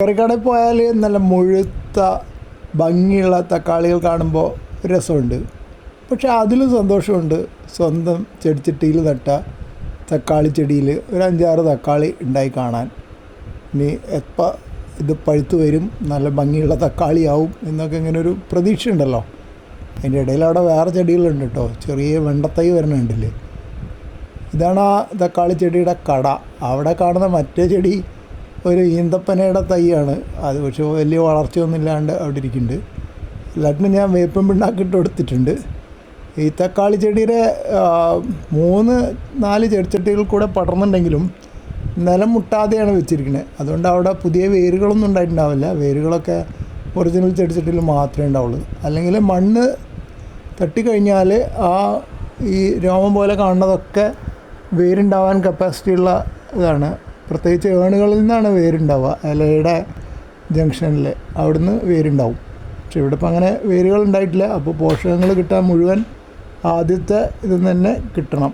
പച്ചക്കറിക്കടയിൽ പോയാൽ നല്ല മുഴുത്ത ഭംഗിയുള്ള തക്കാളികൾ കാണുമ്പോൾ രസമുണ്ട്. പക്ഷെ അതിലും സന്തോഷമുണ്ട് സ്വന്തം ചെടിച്ചട്ടിയിൽ നട്ട തക്കാളി ചെടിയിൽ ഒരു 5-6 തക്കാളി ഉണ്ടായി കാണാൻ. ഇനി എപ്പോൾ ഇത് പഴുത്ത് വരും, നല്ല ഭംഗിയുള്ള തക്കാളിയാവും എന്നൊക്കെ ഇങ്ങനെ ഒരു പ്രതീക്ഷ ഉണ്ടല്ലോ. അതിൻ്റെ ഇടയിൽ അവിടെ വേറെ ചെടികളുണ്ട് കേട്ടോ, ചെറിയ വെണ്ടത്തൈ വരണുണ്ടല്ലേ. ഇതാണ് ആ തക്കാളി ചെടിയുടെ കട. അവിടെ കാണുന്ന മറ്റേ ചെടി ഒരു ഈന്തപ്പനയുടെ തൈയാണ്. അത് പക്ഷേ വലിയ വളർച്ചയൊന്നും ഇല്ലാണ്ട് അവിടെ ഇരിക്കുന്നുണ്ട്. എല്ലാറ്റിനും ഞാൻ വേപ്പും പിണ്ണാക്കിട്ട് കൊടുത്തിട്ടുണ്ട്. ഈ തക്കാളി ചെടിയുടെ 3-4 ചെടിച്ചട്ടികൾ കൂടെ പടർന്നുണ്ടെങ്കിലും നിലം മുട്ടാതെയാണ് വെച്ചിരിക്കുന്നത്. അതുകൊണ്ട് അവിടെ പുതിയ വേരുകളൊന്നും ഉണ്ടായിട്ടുണ്ടാവില്ല. വേരുകളൊക്കെ ഒറിജിനൽ ചെടിച്ചട്ടിയിൽ മാത്രമേ ഉണ്ടാവുള്ളൂ. അല്ലെങ്കിൽ മണ്ണ് തട്ടിക്കഴിഞ്ഞാൽ ഈ രോമം പോലെ കാണുന്നതൊക്കെ വേരുണ്ടാവാൻ കപ്പാസിറ്റിയുള്ള ഇതാണ്. പ്രത്യേകിച്ച് ഏണുകളിൽ നിന്നാണ് വേരുണ്ടാവുക. ഇലയുടെ ജംഗ്ഷനിൽ അവിടുന്ന് വേരുണ്ടാവും. പക്ഷെ ഇവിടെ ഇപ്പം അങ്ങനെ വേരുകൾ ഉണ്ടായിട്ടില്ല. അപ്പോൾ പോഷകങ്ങൾ കിട്ടാൻ മുഴുവൻ ആദ്യത്തെ ഇതിൽ നിന്ന് തന്നെ കിട്ടണം.